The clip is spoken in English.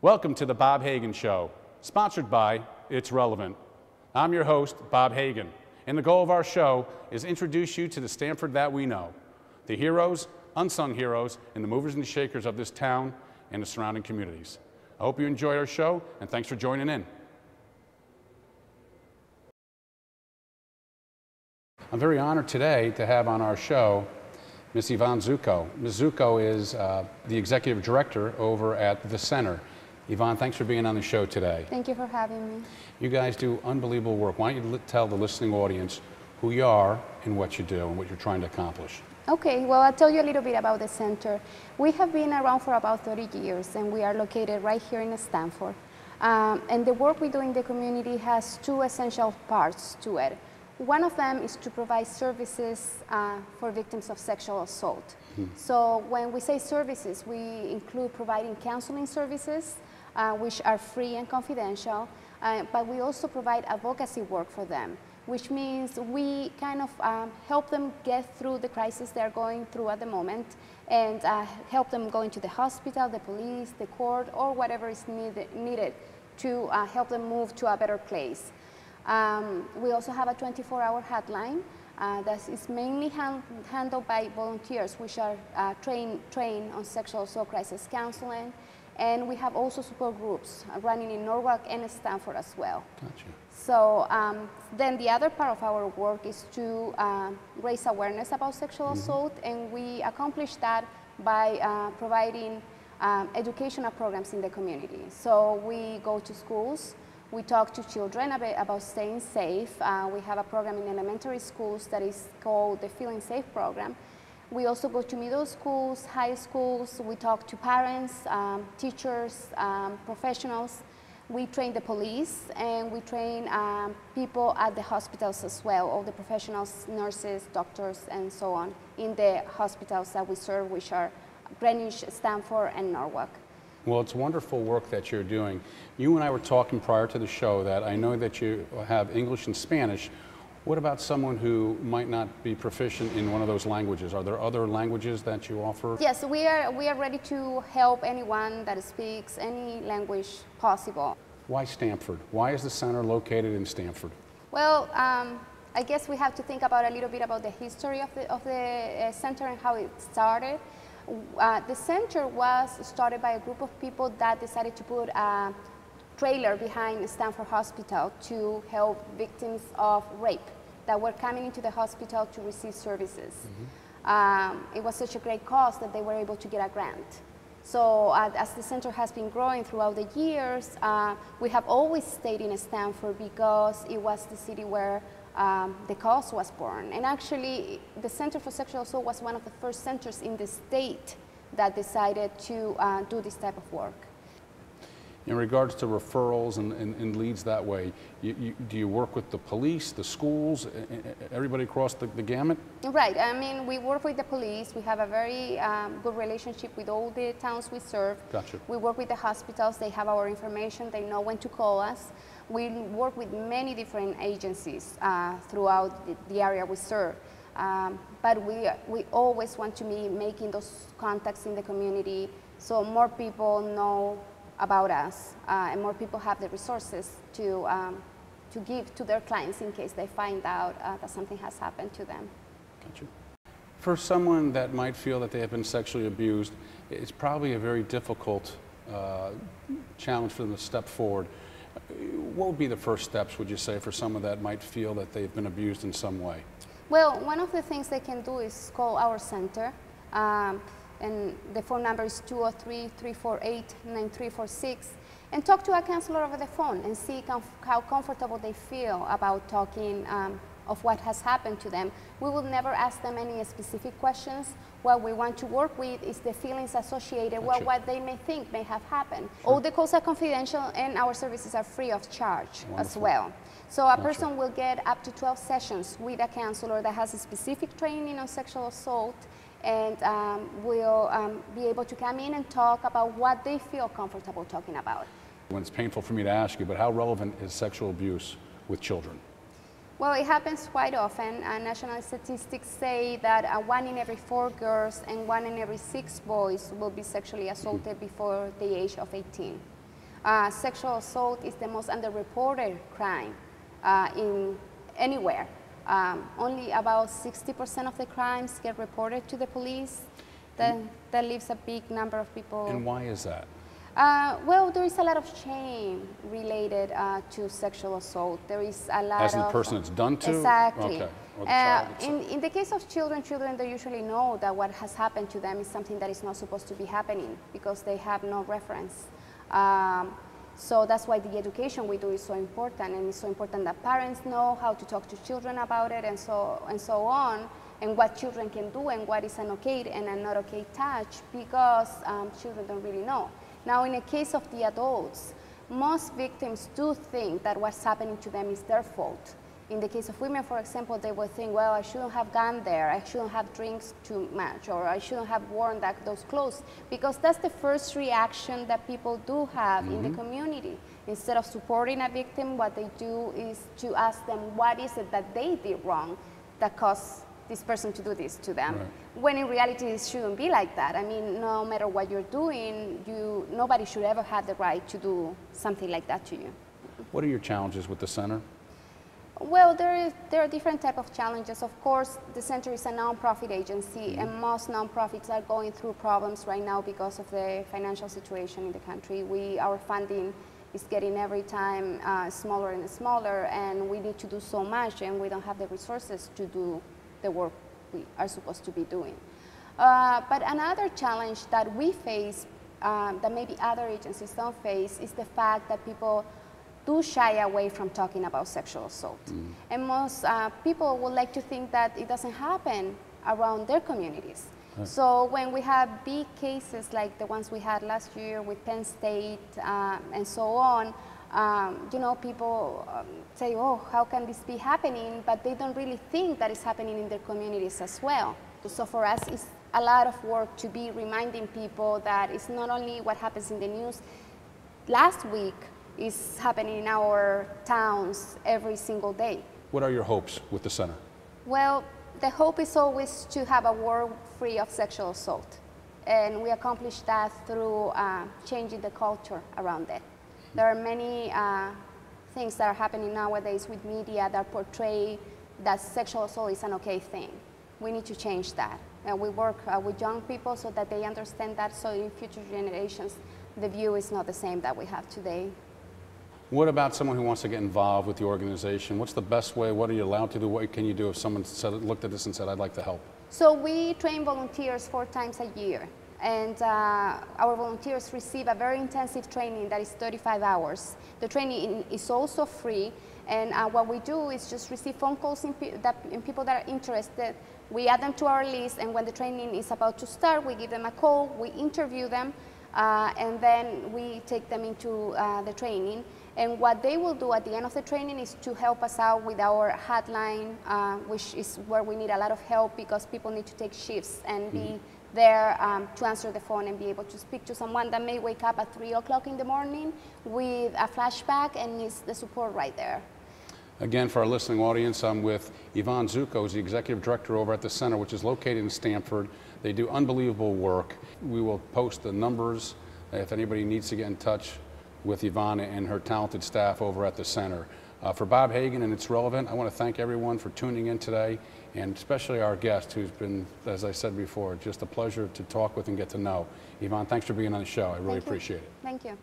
Welcome to the Bob Hagan Show, sponsored by It's Relevant. I'm your host, Bob Hagan, and the goal of our show is introduce you to the Stamford that we know, the heroes, unsung heroes, and the movers and shakers of this town and the surrounding communities. I hope you enjoy our show, and thanks for joining in. I'm very honored today to have on our show Ms. Ivonne Zucco. Ms. Zucco is the Executive Director over at the Center. Ivonne, thanks for being on the show today. Thank you for having me. You guys do unbelievable work. Why don't you tell the listening audience who you are and what you do and what you're trying to accomplish? Okay, well, I'll tell you a little bit about the center. We have been around for about 30 years, and we are located right here in Stamford. And the work we do in the community has two essential parts to it. One of them is to provide services for victims of sexual assault. So when we say services, we include providing counseling services, which are free and confidential, but we also provide advocacy work for them, which means we kind of help them get through the crisis they're going through at the moment, and help them go into the hospital, the police, the court, or whatever is needed to help them move to a better place. We also have a 24-hour hotline that is mainly handled by volunteers, which are trained on sexual assault crisis counseling. And we have also support groups running in Norwalk and Stamford as well. Gotcha. So then the other part of our work is to raise awareness about sexual assault, and we accomplish that by providing educational programs in the community. So we go to schools, we talk to children about staying safe. We have a program in elementary schools that is called the Feeling Safe program. We also go to middle schools, high schools. We talk to parents, teachers, professionals. We train the police, and we train people at the hospitals as well, all the professionals, nurses, doctors, and so on, in the hospitals that we serve, which are Greenwich, Stamford, and Norwalk. Well, it's wonderful work that you're doing. You and I were talking prior to the show that I know that you have English and Spanish. What about someone who might not be proficient in one of those languages? Are there other languages that you offer? Yes, we are ready to help anyone that speaks any language possible. Why Stamford? Why is the center located in Stamford? Well, I guess we have to think about a little bit about the history of the center and how it started. The center was started by a group of people that decided to put a trailer behind Stamford Hospital to help victims of rape that were coming into the hospital to receive services. It was such a great cause that they were able to get a grant. So as the center has been growing throughout the years, we have always stayed in Stamford because it was the city where the cause was born. And actually, the Center for Sexual Assault was one of the first centers in the state that decided to do this type of work. In regards to referrals and leads that way, do you work with the police, the schools, everybody across the gamut? Right. I mean, we work with the police. We have a very good relationship with all the towns we serve. Gotcha. We work with the hospitals. They have our information. They know when to call us. We work with many different agencies throughout the area we serve. But we always want to be making those contacts in the community so more people know about us, and more people have the resources to give to their clients in case they find out that something has happened to them. Gotcha. For someone that might feel that they have been sexually abused, it's probably a very difficult challenge for them to step forward. What would be the first steps, would you say, for someone that might feel that they've been abused in some way? Well, one of the things they can do is call our center. And the phone number is 203-348-9346, and talk to a counselor over the phone and see how comfortable they feel about talking of what has happened to them. We will never ask them any specific questions. What we want to work with is the feelings associated with what they may think may have happened. Sure. All the calls are confidential, and our services are free of charge as well. So a person will get up to 12 sessions with a counselor that has a specific training on sexual assault, and will be able to come in and talk about what they feel comfortable talking about. When it's painful for me to ask you, but how relevant is sexual abuse with children? Well, it happens quite often. National statistics say that 1 in every 4 girls and 1 in every 6 boys will be sexually assaulted before the age of 18. Sexual assault is the most underreported crime in anywhere. Only about 60% of the crimes get reported to the police. That leaves a big number of people. And why is that? Well, there is a lot of shame related to sexual assault. There is a lot As in the person it's done to? Exactly. Okay. Or the child itself. In the case of children, they usually know that what has happened to them is something that is not supposed to be happening because they have no reference. So that's why the education we do is so important, and it's so important that parents know how to talk to children about it and so on, and what children can do and what is an okay and a not okay touch, because children don't really know. Now, in the case of the adults, most victims do think that what's happening to them is their fault. In the case of women, for example, they will think, well, I shouldn't have gone there, I shouldn't have drinks too much, or I shouldn't have worn those clothes, because that's the first reaction that people do have in the community. Instead of supporting a victim, what they do is to ask them, what is it that they did wrong that caused this person to do this to them? Right. When in reality, it shouldn't be like that. I mean, no matter what you're doing, nobody should ever have the right to do something like that to you. What are your challenges with the center? Well, there are different types of challenges. Of course, the center is a nonprofit agency, and most nonprofits are going through problems right now because of the financial situation in the country. Our funding is getting every time smaller and smaller, and we need to do so much, and we don't have the resources to do the work we are supposed to be doing. But another challenge that we face, that maybe other agencies don't face, is the fact that people do shy away from talking about sexual assault. And most people would like to think that it doesn't happen around their communities. Right. So when we have big cases like the ones we had last year with Penn State and so on, you know, people say, oh, how can this be happening? But they don't really think that it's happening in their communities as well. So for us, it's a lot of work to be reminding people that it's not only what happens in the news. Last week, is happening in our towns every single day. What are your hopes with the center? Well, the hope is always to have a world free of sexual assault. And we accomplish that through changing the culture around it. There are many things that are happening nowadays with media that portray that sexual assault is an okay thing. We need to change that. And we work with young people so that they understand that, so in future generations, the view is not the same that we have today. What about someone who wants to get involved with the organization? What's the best way? What are you allowed to do? What can you do if someone looked at this and said, I'd like to help? So we train volunteers 4 times a year. And our volunteers receive a very intensive training that is 35 hours. The training is also free. And what we do is just receive phone calls in people that are interested. We add them to our list. And when the training is about to start, we give them a call. We interview them. And then we take them into the training. And what they will do at the end of the training is to help us out with our hotline, which is where we need a lot of help because people need to take shifts and be there to answer the phone and be able to speak to someone that may wake up at 3 o'clock in the morning with a flashback and needs the support right there. Again, for our listening audience, I'm with Ivonne Zucco, who's the executive director over at the center, which is located in Stamford. They do unbelievable work. We will post the numbers if anybody needs to get in touch with Ivonne and her talented staff over at the center. For Bob Hagan and It's Relevant, I want to thank everyone for tuning in today, and especially our guest, who's been, as I said before, just a pleasure to talk with and get to know. Yvonne, thanks for being on the show. I really appreciate it. Thank you.